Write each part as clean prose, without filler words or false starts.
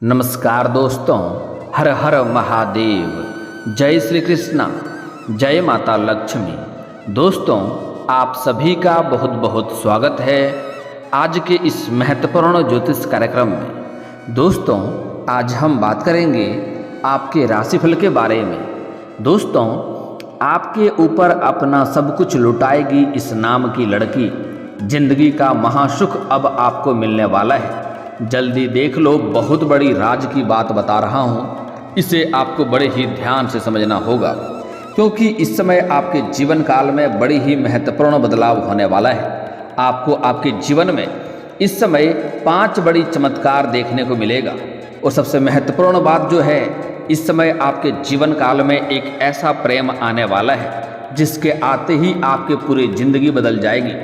नमस्कार दोस्तों, हर हर महादेव। जय श्री कृष्णा, जय माता लक्ष्मी। दोस्तों, आप सभी का बहुत बहुत स्वागत है आज के इस महत्वपूर्ण ज्योतिष कार्यक्रम में। दोस्तों, आज हम बात करेंगे आपके राशिफल के बारे में। दोस्तों, आपके ऊपर अपना सब कुछ लुटाएगी इस नाम की लड़की। जिंदगी का महासुख अब आपको मिलने वाला है। जल्दी देख लो, बहुत बड़ी राज की बात बता रहा हूँ। इसे आपको बड़े ही ध्यान से समझना होगा, क्योंकि इस समय आपके जीवन काल में बड़ी ही महत्वपूर्ण बदलाव होने वाला है। आपको आपके जीवन में इस समय 5 बड़ी चमत्कार देखने को मिलेगा। और सबसे महत्वपूर्ण बात जो है, इस समय आपके जीवन काल में एक ऐसा प्रेम आने वाला है जिसके आते ही आपके पूरी जिंदगी बदल जाएगी।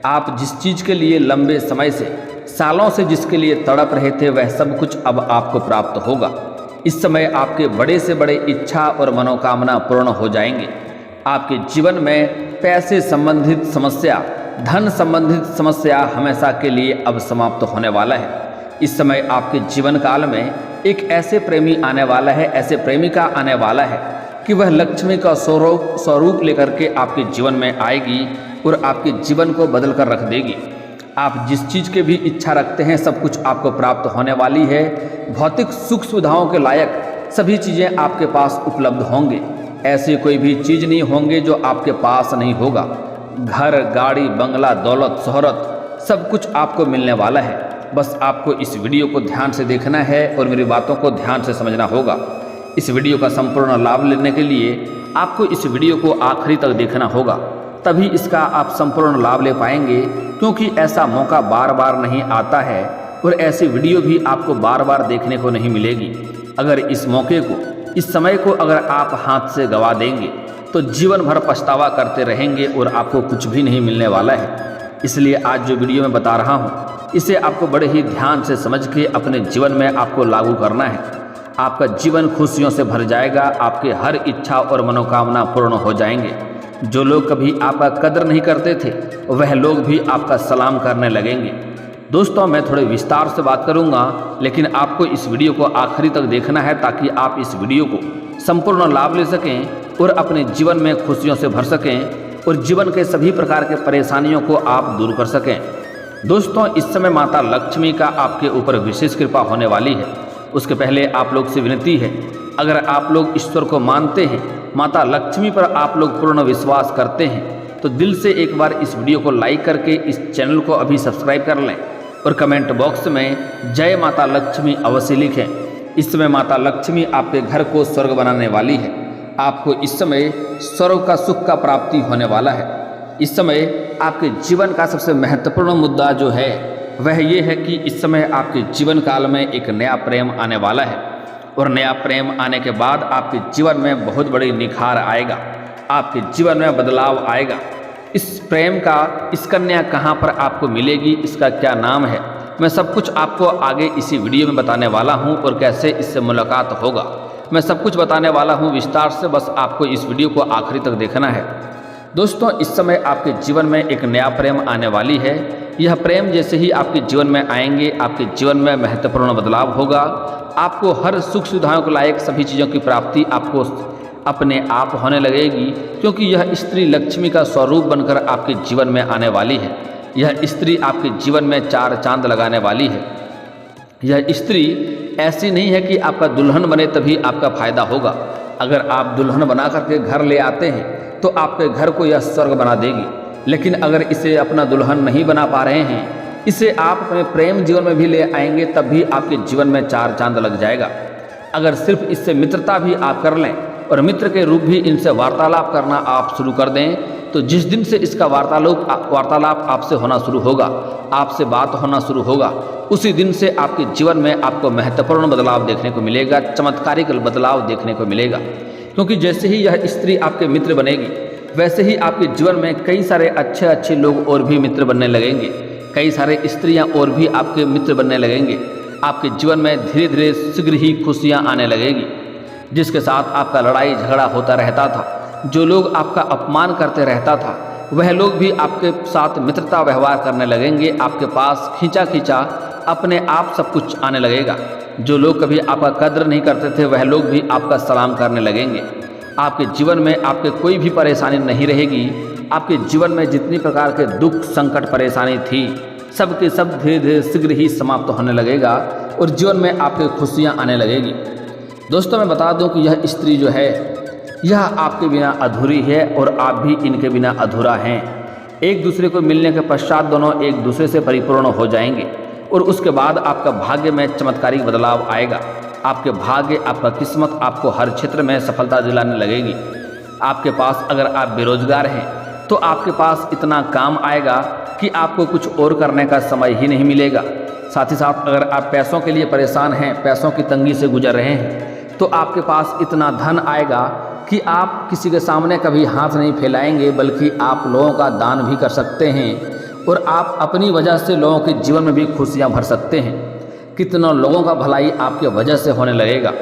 आप जिस चीज़ के लिए लंबे समय से, सालों से जिसके लिए तड़प रहे थे, वह सब कुछ अब आपको प्राप्त होगा। इस समय आपके बड़े से बड़े इच्छा और मनोकामना पूर्ण हो जाएंगे। आपके जीवन में पैसे संबंधित समस्या, धन संबंधित समस्या हमेशा के लिए अब समाप्त होने वाला है। इस समय आपके जीवन काल में एक ऐसे प्रेमी आने वाला है, ऐसे प्रेमिका आने वाला है कि वह लक्ष्मी का स्वरूप लेकर के आपके जीवन में आएगी और आपके जीवन को बदल कर रख देगी। आप जिस चीज़ के भी इच्छा रखते हैं, सब कुछ आपको प्राप्त होने वाली है। भौतिक सुख सुविधाओं के लायक सभी चीज़ें आपके पास उपलब्ध होंगे। ऐसी कोई भी चीज़ नहीं होंगे जो आपके पास नहीं होगा। घर, गाड़ी, बंगला, दौलत, शोहरत, सब कुछ आपको मिलने वाला है। बस आपको इस वीडियो को ध्यान से देखना है और मेरी बातों को ध्यान से समझना होगा। इस वीडियो का संपूर्ण लाभ लेने के लिए आपको इस वीडियो को आखिरी तक देखना होगा, तभी इसका आप संपूर्ण लाभ ले पाएंगे। क्योंकि ऐसा मौका बार बार नहीं आता है और ऐसी वीडियो भी आपको बार बार देखने को नहीं मिलेगी। अगर इस मौके को, इस समय को अगर आप हाथ से गंवा देंगे तो जीवन भर पछतावा करते रहेंगे और आपको कुछ भी नहीं मिलने वाला है। इसलिए आज जो वीडियो मैं बता रहा हूँ, इसे आपको बड़े ही ध्यान से समझ के अपने जीवन में आपको लागू करना है। आपका जीवन खुशियों से भर जाएगा। आपके हर इच्छा और मनोकामना पूर्ण हो जाएंगे। जो लोग कभी आपका कदर नहीं करते थे, वह लोग भी आपका सलाम करने लगेंगे। दोस्तों, मैं थोड़े विस्तार से बात करूंगा, लेकिन आपको इस वीडियो को आखिरी तक देखना है ताकि आप इस वीडियो को संपूर्ण लाभ ले सकें और अपने जीवन में खुशियों से भर सकें और जीवन के सभी प्रकार के परेशानियों को आप दूर कर सकें। दोस्तों, इस समय माता लक्ष्मी का आपके ऊपर विशेष कृपा होने वाली है। उसके पहले आप लोग से विनती है, अगर आप लोग ईश्वर को मानते हैं, माता लक्ष्मी पर आप लोग पूर्ण विश्वास करते हैं, तो दिल से एक बार इस वीडियो को लाइक करके इस चैनल को अभी सब्सक्राइब कर लें और कमेंट बॉक्स में जय माता लक्ष्मी अवश्य लिखें। इस समय माता लक्ष्मी आपके घर को स्वर्ग बनाने वाली है। आपको इस समय स्वर्ग का सुख का प्राप्ति होने वाला है। इस समय आपके जीवन का सबसे महत्वपूर्ण मुद्दा जो है वह ये है कि इस समय आपके जीवन काल में एक नया प्रेम आने वाला है और नया प्रेम आने के बाद आपके जीवन में बहुत बड़ी निखार आएगा। आपके जीवन में बदलाव आएगा। इस प्रेम का, इस कन्या कहाँ पर आपको मिलेगी, इसका क्या नाम है, मैं सब कुछ आपको आगे इसी वीडियो में बताने वाला हूँ और कैसे इससे मुलाकात होगा, मैं सब कुछ बताने वाला हूँ विस्तार से। बस आपको इस वीडियो को आखिरी तक देखना है। दोस्तों, इस समय आपके जीवन में एक नया प्रेम आने वाली है। यह प्रेम जैसे ही आपके जीवन में आएंगे, आपके जीवन में महत्वपूर्ण बदलाव होगा। आपको हर सुख सुविधाओं के लायक सभी चीज़ों की प्राप्ति आपको अपने आप होने लगेगी, क्योंकि यह स्त्री लक्ष्मी का स्वरूप बनकर आपके जीवन में आने वाली है। यह स्त्री आपके जीवन में 4 चांद लगाने वाली है। यह स्त्री ऐसी नहीं है कि आपका दुल्हन बने तभी आपका फायदा होगा। अगर आप दुल्हन बना करके घर ले आते हैं तो आपके घर को यह स्वर्ग बना देगी। लेकिन अगर इसे अपना दुल्हन नहीं बना पा रहे हैं, इसे आप अपने प्रेम जीवन में भी ले आएंगे, तब भी आपके जीवन में 4 चांद लग जाएगा। अगर सिर्फ इससे मित्रता भी आप कर लें और मित्र के रूप भी इनसे वार्तालाप करना आप शुरू कर दें, तो जिस दिन से इसका वार्तालाप आपसे होना शुरू होगा, आपसे बात होना शुरू होगा, उसी दिन से आपके जीवन में आपको महत्वपूर्ण बदलाव देखने को मिलेगा, चमत्कारिक बदलाव देखने को मिलेगा। क्योंकि जैसे ही यह स्त्री आपके मित्र बनेगी, वैसे ही आपके जीवन में कई सारे अच्छे अच्छे लोग और भी मित्र बनने लगेंगे। कई सारे स्त्रियां और भी आपके मित्र बनने लगेंगे। आपके जीवन में धीरे धीरे शीघ्र ही खुशियां आने लगेगी। जिसके साथ आपका लड़ाई झगड़ा होता रहता था, जो लोग आपका अपमान करते रहता था, वह लोग भी आपके साथ मित्रता व्यवहार करने लगेंगे। आपके पास खींचा खींचा अपने आप सब कुछ आने लगेगा। जो लोग कभी आपका कद्र नहीं करते थे वह लोग भी आपका सलाम करने लगेंगे। आपके जीवन में आपके कोई भी परेशानी नहीं रहेगी। आपके जीवन में जितनी प्रकार के दुख संकट परेशानी थी सब के सब धीरे धीरे शीघ्र ही समाप्त होने लगेगा और जीवन में आपके खुशियाँ आने लगेगी। दोस्तों मैं बता दूं कि यह स्त्री जो है यह आपके बिना अधूरी है और आप भी इनके बिना अधूरा हैं। एक दूसरे को मिलने के पश्चात दोनों एक दूसरे से परिपूर्ण हो जाएंगे और उसके बाद आपका भाग्य में चमत्कारिक बदलाव आएगा। आपके भाग्य आपका किस्मत आपको हर क्षेत्र में सफलता दिलाने लगेगी। आपके पास अगर आप बेरोजगार हैं तो आपके पास इतना काम आएगा कि आपको कुछ और करने का समय ही नहीं मिलेगा। साथ ही साथ अगर आप पैसों के लिए परेशान हैं, पैसों की तंगी से गुजर रहे हैं, तो आपके पास इतना धन आएगा कि आप किसी के सामने कभी हाथ नहीं फैलाएंगे, बल्कि आप लोगों का दान भी कर सकते हैं और आप अपनी वजह से लोगों के जीवन में भी खुशियां भर सकते हैं। कितनों लोगों का भलाई आपके वजह से होने लगेगा।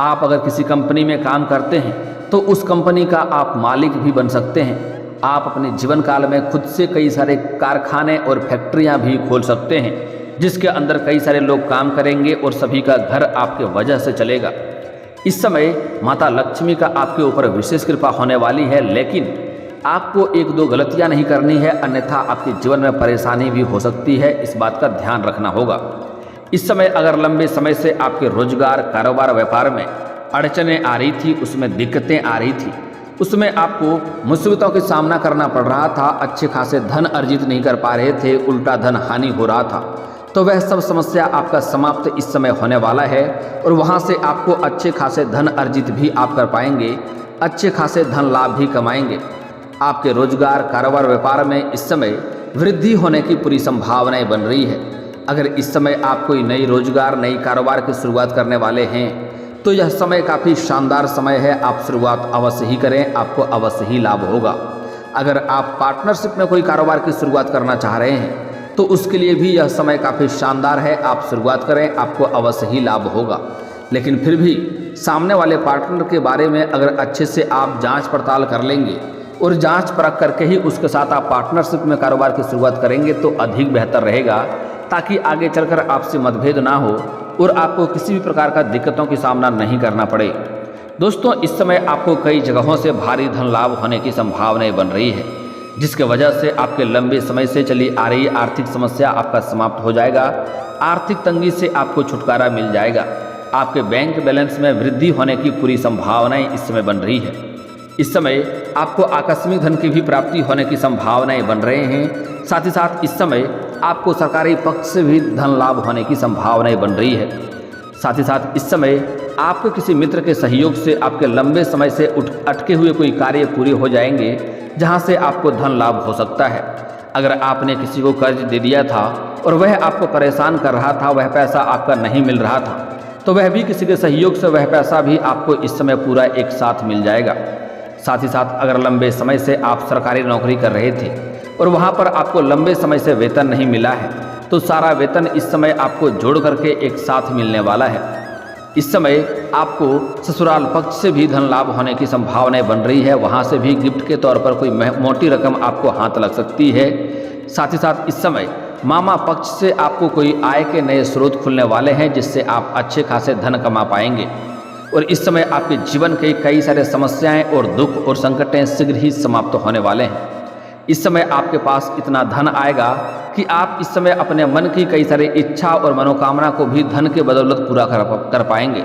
आप अगर किसी कंपनी में काम करते हैं तो उस कंपनी का आप मालिक भी बन सकते हैं। आप अपने जीवन काल में खुद से कई सारे कारखाने और फैक्ट्रियां भी खोल सकते हैं, जिसके अंदर कई सारे लोग काम करेंगे और सभी का घर आपके वजह से चलेगा। इस समय माता लक्ष्मी का आपके ऊपर विशेष कृपा होने वाली है, लेकिन आपको एक दो गलतियां नहीं करनी है, अन्यथा आपके जीवन में परेशानी भी हो सकती है। इस बात का ध्यान रखना होगा। इस समय अगर लंबे समय से आपके रोजगार, कारोबार, व्यापार में अड़चनें आ रही थी, उसमें दिक्कतें आ रही थी, उसमें आपको मुसीबतों का सामना करना पड़ रहा था, अच्छे खासे धन अर्जित नहीं कर पा रहे थे, उल्टा धन हानि हो रहा था, तो वह सब समस्या आपका समाप्त इस समय होने वाला है और वहां से आपको अच्छे खासे धन अर्जित भी आप कर पाएंगे, अच्छे खासे धन लाभ भी कमाएंगे। आपके रोजगार, कारोबार, व्यापार में इस समय वृद्धि होने की पूरी संभावनाएं बन रही है। अगर इस समय आप कोई नई रोजगार, नई कारोबार की शुरुआत करने वाले हैं तो यह समय काफ़ी शानदार समय है। आप शुरुआत अवश्य ही करें, आपको अवश्य ही लाभ होगा। अगर आप पार्टनरशिप में कोई कारोबार की शुरुआत करना चाह रहे हैं तो उसके लिए भी यह समय काफ़ी शानदार है। आप शुरुआत करें, आपको अवश्य ही लाभ होगा। लेकिन फिर भी सामने वाले पार्टनर के बारे में अगर अच्छे से आप जांच पड़ताल कर लेंगे और जांच परख करके ही उसके साथ आप पार्टनरशिप में कारोबार की शुरुआत करेंगे तो अधिक बेहतर रहेगा, ताकि आगे चलकर आपसे मतभेद ना हो और आपको किसी भी प्रकार का दिक्कतों की सामना नहीं करना पड़े। दोस्तों इस समय आपको कई जगहों से भारी धन लाभ होने की संभावनाएं बन रही है, जिसके वजह से आपके लंबे समय से चली आ रही आर्थिक समस्या आपका समाप्त हो जाएगा। आर्थिक तंगी से आपको छुटकारा मिल जाएगा। आपके बैंक बैलेंस में वृद्धि होने की पूरी संभावनाएं इस समय बन रही है। इस समय आपको आकस्मिक धन की भी प्राप्ति होने की संभावनाएं बन रहे हैं। साथ ही साथ इस समय आपको सरकारी पक्ष से भी धन लाभ होने की संभावनाएं बन रही है। साथ ही साथ इस समय आपके किसी मित्र के सहयोग से आपके लंबे समय से अटके हुए कोई कार्य पूरे हो जाएंगे, जहां से आपको धन लाभ हो सकता है। अगर आपने किसी को कर्ज दे दिया था और वह आपको परेशान कर रहा था, वह पैसा आपका नहीं मिल रहा था, तो वह भी किसी के सहयोग से वह पैसा भी आपको इस समय पूरा एक साथ मिल जाएगा। साथ ही साथ अगर लंबे समय से आप सरकारी नौकरी कर रहे थे और वहां पर आपको लंबे समय से वेतन नहीं मिला है, तो सारा वेतन इस समय आपको जोड़ करके एक साथ मिलने वाला है। इस समय आपको ससुराल पक्ष से भी धन लाभ होने की संभावनाएं बन रही है। वहां से भी गिफ्ट के तौर पर कोई मोटी रकम आपको हाथ लग सकती है। साथ ही साथ इस समय मामा पक्ष से आपको कोई आय के नए स्रोत खुलने वाले हैं, जिससे आप अच्छे खासे धन कमा पाएंगे। और इस समय आपके जीवन के कई सारे समस्याएं और दुख और संकटें शीघ्र ही समाप्त होने वाले हैं। इस समय आपके पास इतना धन आएगा कि आप इस समय अपने मन की कई सारी इच्छा और मनोकामना को भी धन के बदौलत पूरा कर पाएंगे।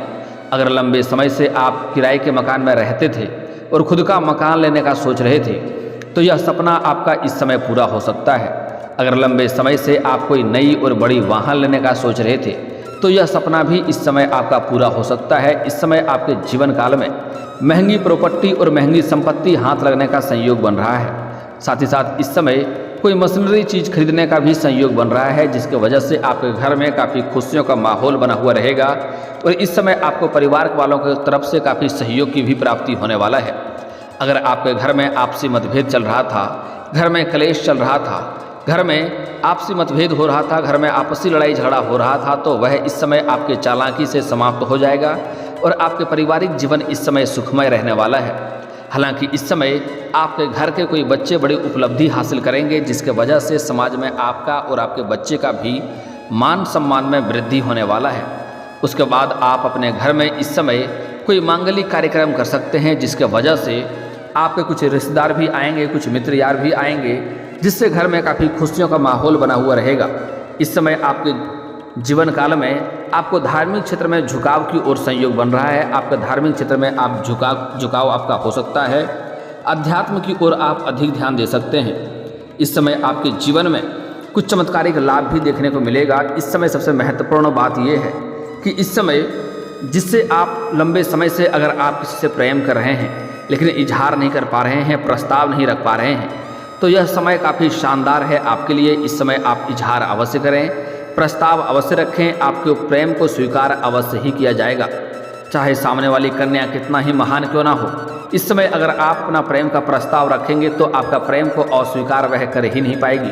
अगर लंबे समय से आप किराए के मकान में रहते थे और खुद का मकान लेने का सोच रहे थे, तो यह सपना आपका इस समय पूरा हो सकता है। अगर लंबे समय से आप कोई नई और बड़ी वाहन लेने का सोच रहे थे, तो यह सपना भी इस समय आपका पूरा हो सकता है। इस समय आपके जीवन काल में महंगी प्रॉपर्टी और महंगी संपत्ति हाथ लगने का संयोग बन रहा है। साथ ही साथ इस समय कोई मशीनरी चीज़ खरीदने का भी संयोग बन रहा है, जिसके वजह से आपके घर में काफ़ी खुशियों का माहौल बना हुआ रहेगा। और इस समय आपको परिवार वालों की तरफ से काफ़ी सहयोग की भी प्राप्ति होने वाला है। अगर आपके घर में आपसी मतभेद चल रहा था, घर में क्लेश चल रहा था, घर में आपसी मतभेद हो रहा था, घर में आपसी लड़ाई झगड़ा हो रहा था, तो वह इस समय आपके चालाकी से समाप्त हो जाएगा और आपके पारिवारिक जीवन इस समय सुखमय रहने वाला है। हालांकि इस समय आपके घर के कोई बच्चे बड़ी उपलब्धि हासिल करेंगे, जिसके वजह से समाज में आपका और आपके बच्चे का भी मान सम्मान में वृद्धि होने वाला है। उसके बाद आप अपने घर में इस समय कोई मांगलिक कार्यक्रम कर सकते हैं, जिसके वजह से आपके कुछ रिश्तेदार भी आएंगे, कुछ मित्र यार भी आएंगे, जिससे घर में काफ़ी खुशियों का माहौल बना हुआ रहेगा। इस समय आपके जीवन काल में आपको धार्मिक क्षेत्र में झुकाव की ओर संयोग बन रहा है। आपके धार्मिक क्षेत्र में आप झुकाव आपका हो सकता है। अध्यात्म की ओर आप अधिक ध्यान दे सकते हैं। इस समय आपके जीवन में कुछ चमत्कारिक लाभ भी देखने को मिलेगा। इस समय सबसे महत्वपूर्ण बात यह है कि इस समय जिससे आप लंबे समय से अगर आप किसी से प्रेम कर रहे हैं लेकिन इजहार नहीं कर पा रहे हैं, प्रस्ताव नहीं रख पा रहे हैं, तो यह समय काफ़ी शानदार है आपके लिए। इस समय आप इजहार अवश्य करें, प्रस्ताव अवश्य रखें। आपके प्रेम को स्वीकार अवश्य ही किया जाएगा, चाहे सामने वाली कन्या कितना ही महान क्यों ना हो। इस समय अगर आप अपना प्रेम का प्रस्ताव रखेंगे तो आपका प्रेम को अस्वीकार वह कर ही नहीं पाएगी।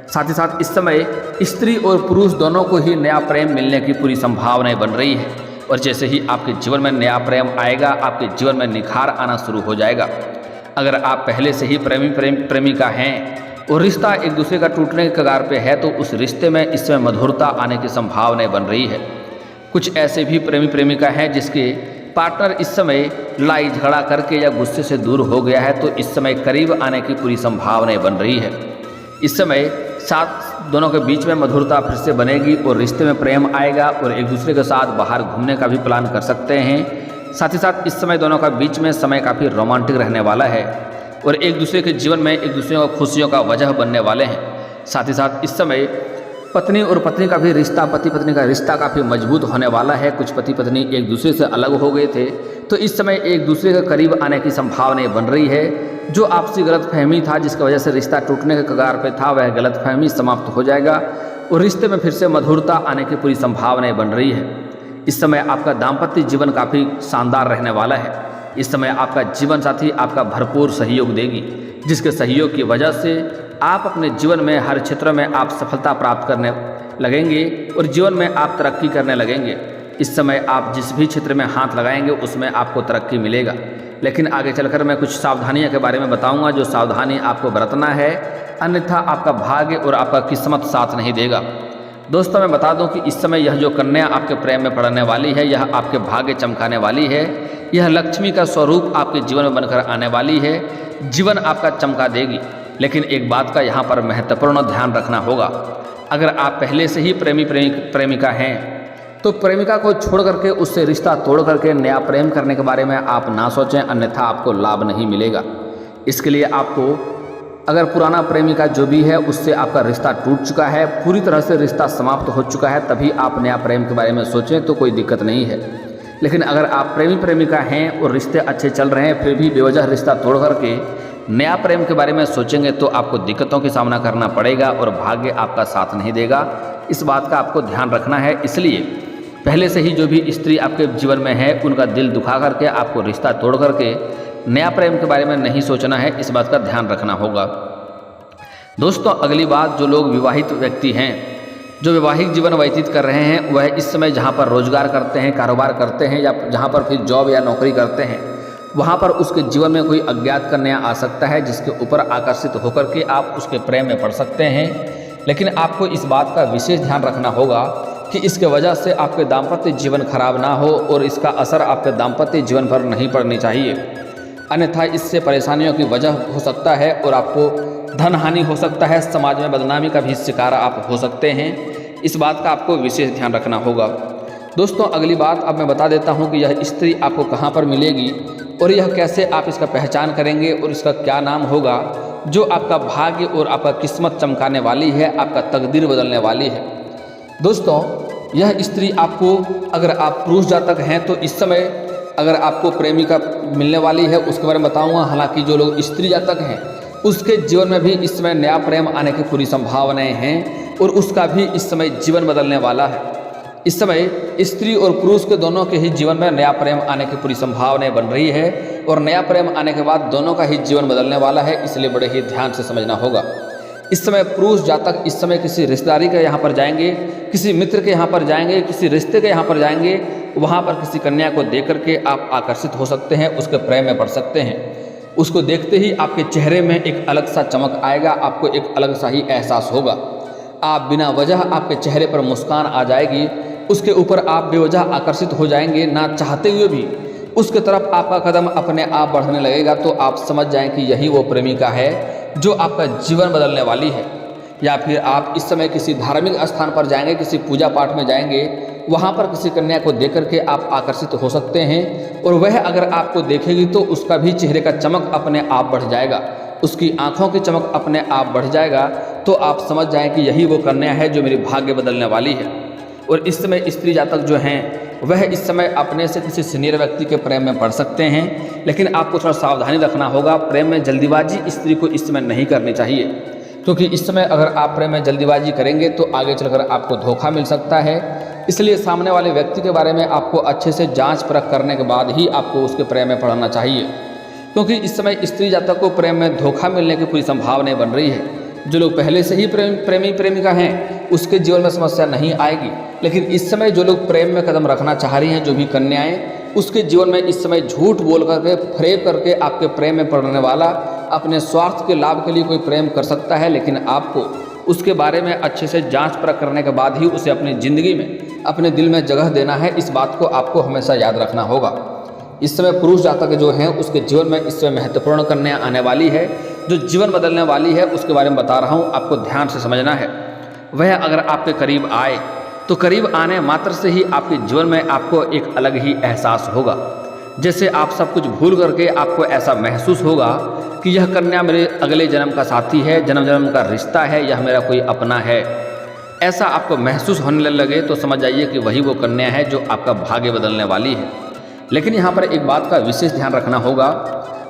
साथ ही साथ इस समय स्त्री और पुरुष दोनों को ही नया प्रेम मिलने की पूरी संभावनाएं बन रही है। और जैसे ही आपके जीवन में नया प्रेम आएगा, आपके जीवन में निखार आना शुरू हो जाएगा। अगर आप पहले से ही प्रेमिका हैं और रिश्ता एक दूसरे का टूटने के कगार पे है, तो उस रिश्ते में इस समय मधुरता आने की संभावनाएं बन रही है। कुछ ऐसे भी प्रेमिका हैं जिसके पार्टनर इस समय लड़ाई झगड़ा करके या गुस्से से दूर हो गया है, तो इस समय करीब आने की पूरी संभावनाएं बन रही है। इस समय साथ दोनों के बीच में मधुरता फिर से बनेगी और रिश्ते में प्रेम आएगा और एक दूसरे के साथ बाहर घूमने का भी प्लान कर सकते हैं। साथ ही साथ इस समय दोनों का बीच में समय काफ़ी रोमांटिक रहने वाला है और एक दूसरे के जीवन में एक दूसरे को खुशियों का वजह बनने वाले हैं। साथ ही साथ इस समय पत्नी और पत्नी का भी रिश्ता, पति पत्नी का रिश्ता काफ़ी मजबूत होने वाला है। कुछ पति पत्नी एक दूसरे से अलग हो गए थे, तो इस समय एक दूसरे के करीब आने की संभावनाएं बन रही है। जो आपसी गलतफहमी था, जिसकी वजह से रिश्ता टूटने के कगार पे था, वह गलतफहमी समाप्त हो जाएगा और रिश्ते में फिर से मधुरता आने की पूरी संभावनाएं बन रही है। इस समय आपका दाम्पत्य जीवन काफ़ी शानदार रहने वाला है। इस समय आपका जीवन साथी आपका भरपूर सहयोग देगी, जिसके सहयोग की वजह से आप अपने जीवन में हर क्षेत्र में आप सफलता प्राप्त करने लगेंगे और जीवन में आप तरक्की करने लगेंगे। इस समय आप जिस भी क्षेत्र में हाथ लगाएंगे उसमें आपको तरक्की मिलेगा। लेकिन आगे चलकर मैं कुछ सावधानियों के बारे में बताऊंगा, जो सावधानी आपको बरतना है, अन्यथा आपका भाग्य और आपका किस्मत साथ नहीं देगा। दोस्तों, मैं बता दूं कि इस समय यह जो कन्या आपके प्रेम में पड़ने वाली है, यह आपके भाग्य चमकाने वाली है। यह लक्ष्मी का स्वरूप आपके जीवन में बनकर आने वाली है, जीवन आपका चमका देगी। लेकिन एक बात का यहाँ पर महत्वपूर्ण ध्यान रखना होगा। अगर आप पहले से ही प्रेमिका हैं, तो प्रेमिका को छोड़ करके, उससे रिश्ता तोड़ करके नया प्रेम करने के बारे में आप ना सोचें, अन्यथा आपको लाभ नहीं मिलेगा। इसके लिए आपको, अगर पुराना प्रेमिका जो भी है उससे आपका रिश्ता टूट चुका है, पूरी तरह से रिश्ता समाप्त हो चुका है, तभी आप नया प्रेम के बारे में सोचें तो कोई दिक्कत नहीं है। लेकिन अगर आप प्रेमिका हैं और रिश्ते अच्छे चल रहे हैं, फिर भी बेवजह रिश्ता तोड़ करके नया प्रेम के बारे में सोचेंगे तो आपको दिक्कतों का सामना करना पड़ेगा और भाग्य आपका साथ नहीं देगा। इस बात का आपको ध्यान रखना है। इसलिए पहले से ही जो भी स्त्री आपके जीवन में है, उनका दिल दुखा करके आपको रिश्ता तोड़ करके नया प्रेम के बारे में नहीं सोचना है। इस बात का ध्यान रखना होगा। दोस्तों, अगली बात, जो लोग विवाहित व्यक्ति हैं, जो वैवाहिक जीवन व्यतीत कर रहे हैं, वह इस समय जहाँ पर रोजगार करते हैं, कारोबार करते हैं, या जहाँ पर फिर जॉब या नौकरी करते हैं, वहाँ पर उसके जीवन में कोई अज्ञात कन्या आ सकता है, जिसके ऊपर आकर्षित होकर के आप उसके प्रेम में पड़ सकते हैं। लेकिन आपको इस बात का विशेष ध्यान रखना होगा कि इसके वजह से आपके दाम्पत्य जीवन खराब ना हो और इसका असर आपके दाम्पत्य जीवन पर नहीं पड़नी चाहिए, अन्यथा इससे परेशानियों की वजह हो सकता है और आपको धन हानि हो सकता है, समाज में बदनामी का भी शिकार आप हो सकते हैं। इस बात का आपको विशेष ध्यान रखना होगा। दोस्तों, अगली बात अब मैं बता देता हूं कि यह स्त्री आपको कहां पर मिलेगी और यह कैसे आप इसका पहचान करेंगे और इसका क्या नाम होगा, जो आपका भाग्य और आपका किस्मत चमकाने वाली है, आपका तकदीर बदलने वाली है। दोस्तों, यह स्त्री आपको, अगर आप पुरुष जातक हैं तो इस समय अगर आपको प्रेमिका मिलने वाली है उसके बारे में बताऊंगा। हालांकि जो लोग स्त्री जातक हैं उसके जीवन में भी इस समय नया प्रेम आने की पूरी संभावनाएं हैं और उसका भी इस समय जीवन बदलने वाला है। इस समय स्त्री और पुरुष के दोनों के ही जीवन में नया प्रेम आने की पूरी संभावनाएं बन रही है और नया प्रेम आने के बाद दोनों का ही जीवन बदलने वाला है, इसलिए बड़े ही ध्यान से समझना होगा। इस समय पुरुष जातक इस समय किसी रिश्तेदारी के यहाँ पर जाएंगे, किसी मित्र के यहाँ पर जाएंगे, किसी रिश्ते के यहाँ पर जाएंगे, वहाँ पर किसी कन्या को देख करके आप आकर्षित हो सकते हैं, उसके प्रेम में पड़ सकते हैं। उसको देखते ही आपके चेहरे में एक अलग सा चमक आएगा, आपको एक अलग सा ही एहसास होगा। आप बिना वजह आपके चेहरे पर मुस्कान आ जाएगी उसके ऊपर आप बेवजह आकर्षित हो जाएंगे, ना चाहते हुए भी उसके तरफ आपका कदम अपने आप बढ़ने लगेगा, तो आप समझ जाएं कि यही वो प्रेमिका है जो आपका जीवन बदलने वाली है। या फिर आप इस समय किसी धार्मिक स्थान पर जाएंगे, किसी पूजा पाठ में जाएंगे, वहाँ पर किसी कन्या को देख करके आप आकर्षित हो सकते हैं और वह अगर आपको देखेगी तो उसका भी चेहरे का चमक अपने आप बढ़ जाएगा, उसकी आंखों की चमक अपने आप बढ़ जाएगा। तो आप समझ जाएं कि यही वो कन्या है जो मेरी भाग्य बदलने वाली है। और इस समय स्त्री जातक जो हैं वह इस समय अपने से किसी सीनियर व्यक्ति के प्रेम में पड़ सकते हैं, लेकिन आपको थोड़ा सावधानी रखना होगा। प्रेम में जल्दीबाजी स्त्री को इस समय नहीं करनी चाहिए, क्योंकि इस समय अगर आप प्रेम में जल्दीबाजी करेंगे तो आगे चलकर आपको धोखा मिल सकता है। इसलिए सामने वाले व्यक्ति के बारे में आपको अच्छे से जांच परख करने के बाद ही आपको उसके प्रेम में पड़ना चाहिए, क्योंकि इस समय स्त्री जातक को प्रेम में धोखा मिलने की पूरी संभावना बन रही है। जो लोग पहले से ही प्रेमी प्रेमिका हैं उसके जीवन में समस्या नहीं आएगी, लेकिन इस समय जो लोग प्रेम में कदम रखना चाह रही हैं, जो भी कन्याएं, उसके जीवन में इस समय झूठ बोल करके, फरेब करके आपके प्रेम में पड़ने वाला अपने स्वार्थ के लाभ के लिए कोई प्रेम कर सकता है, लेकिन आपको उसके बारे में अच्छे से जांच परख करने के बाद ही उसे अपनी ज़िंदगी में, अपने दिल में जगह देना है। इस बात को आपको हमेशा याद रखना होगा। इस समय पुरुष जातक जो हैं उसके जीवन में इस समय महत्वपूर्ण कन्या आने वाली है, जो जीवन बदलने वाली है, उसके बारे में बता रहा हूँ, आपको ध्यान से समझना है। वह अगर आपके करीब आए तो करीब आने मात्र से ही आपके जीवन में आपको एक अलग ही एहसास होगा, जैसे आप सब कुछ भूल करके आपको ऐसा महसूस होगा कि यह कन्या मेरे अगले जन्म का साथी है, जन्म जन्म का रिश्ता है, यह मेरा कोई अपना है। ऐसा आपको महसूस होने लगे तो समझ जाइए कि वही वो कन्या है जो आपका भाग्य बदलने वाली है। लेकिन यहाँ पर एक बात का विशेष ध्यान रखना होगा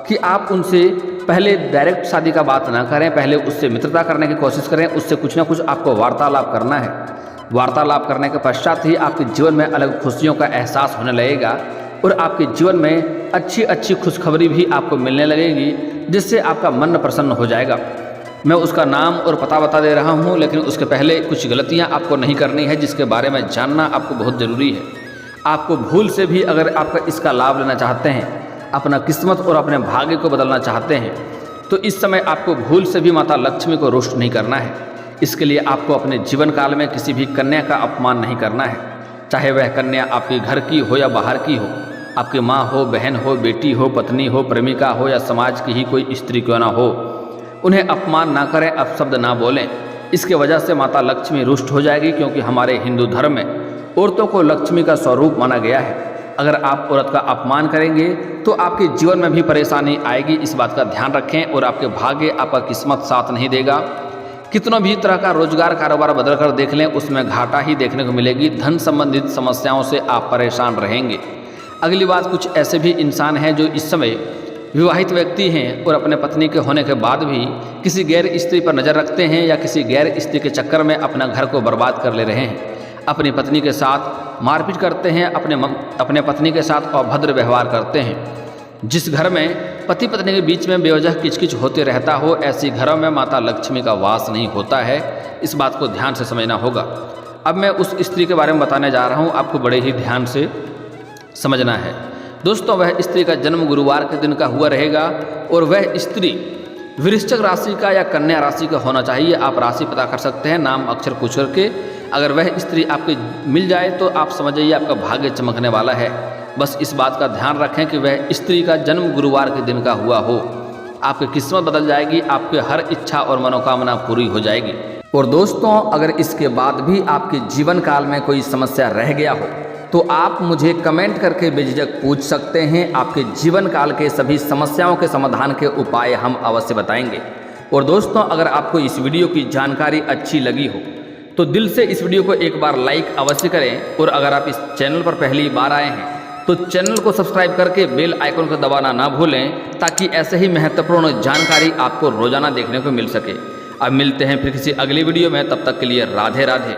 कि आप उनसे पहले डायरेक्ट शादी का बात ना करें, पहले उससे मित्रता करने की कोशिश करें, उससे कुछ ना कुछ आपको वार्तालाप करना है। वार्तालाप करने के पश्चात ही आपके जीवन में अलग खुशियों का एहसास होने लगेगा और आपके जीवन में अच्छी अच्छी खुशखबरी भी आपको मिलने लगेगी, जिससे आपका मन प्रसन्न हो जाएगा। मैं उसका नाम और पता बता दे रहा हूँ, लेकिन उसके पहले कुछ गलतियाँ आपको नहीं करनी है, जिसके बारे में जानना आपको बहुत ज़रूरी है। आपको भूल से भी अगर आपका इसका लाभ लेना चाहते हैं, अपना किस्मत और अपने भाग्य को बदलना चाहते हैं, तो इस समय आपको भूल से भी माता लक्ष्मी को रुष्ट नहीं करना है। इसके लिए आपको अपने जीवन काल में किसी भी कन्या का अपमान नहीं करना है, चाहे वह कन्या आपके घर की हो या बाहर की हो, आपकी माँ हो, बहन हो, बेटी हो, पत्नी हो, प्रेमिका हो या समाज की ही कोई स्त्री क्यों ना हो। उन्हें अपमान ना करें, अपशब्द ना बोलें। इसके वजह से माता लक्ष्मी रुष्ट हो जाएगी, क्योंकि हमारे हिंदू धर्म में औरतों को लक्ष्मी का स्वरूप माना गया है। अगर आप औरत का अपमान करेंगे तो आपके जीवन में भी परेशानी आएगी, इस बात का ध्यान रखें। और आपके भाग्य, आपका किस्मत साथ नहीं देगा। कितनों भी तरह का रोजगार कारोबार बदल कर देख लें, उसमें घाटा ही देखने को मिलेगी। धन संबंधित समस्याओं से आप परेशान रहेंगे। अगली बात, कुछ ऐसे भी इंसान हैं जो इस समय विवाहित व्यक्ति हैं और अपने पत्नी के होने के बाद भी किसी गैर स्त्री पर नज़र रखते हैं या किसी गैर स्त्री के चक्कर में अपना घर को बर्बाद कर ले रहे हैं। अपनी पत्नी के साथ मारपीट करते हैं, अपने पत्नी के साथ अभद्र व्यवहार करते हैं। जिस घर में पति पत्नी के बीच में बेवजह किचकिच होते रहता हो, ऐसी घरों में माता लक्ष्मी का वास नहीं होता है। इस बात को ध्यान से समझना होगा। अब मैं उस स्त्री के बारे में बताने जा रहा हूँ, आपको बड़े ही ध्यान से समझना है। दोस्तों, वह स्त्री का जन्म गुरुवार के दिन का हुआ रहेगा और वह स्त्री वृश्चिक राशि का या कन्या राशि का होना चाहिए। आप राशि पता कर सकते हैं नाम अक्षर पूछ करके। अगर वह स्त्री आपके मिल जाए तो आप समझ जाइए आपका भाग्य चमकने वाला है। बस इस बात का ध्यान रखें कि वह स्त्री का जन्म गुरुवार के दिन का हुआ हो। आपकी किस्मत बदल जाएगी, आपकी हर इच्छा और मनोकामना पूरी हो जाएगी। और दोस्तों, अगर इसके बाद भी आपके जीवन काल में कोई समस्या रह गया हो तो आप मुझे कमेंट करके बेझिझक पूछ सकते हैं। आपके जीवन काल के सभी समस्याओं के समाधान के उपाय हम अवश्य बताएंगे। और दोस्तों, अगर आपको इस वीडियो की जानकारी अच्छी लगी हो तो दिल से इस वीडियो को एक बार लाइक अवश्य करें। और अगर आप इस चैनल पर पहली बार आए हैं तो चैनल को सब्सक्राइब करके बेल आइकन को दबाना ना भूलें, ताकि ऐसे ही महत्वपूर्ण जानकारी आपको रोजाना देखने को मिल सके। अब मिलते हैं फिर किसी अगली वीडियो में, तब तक के लिए राधे राधे।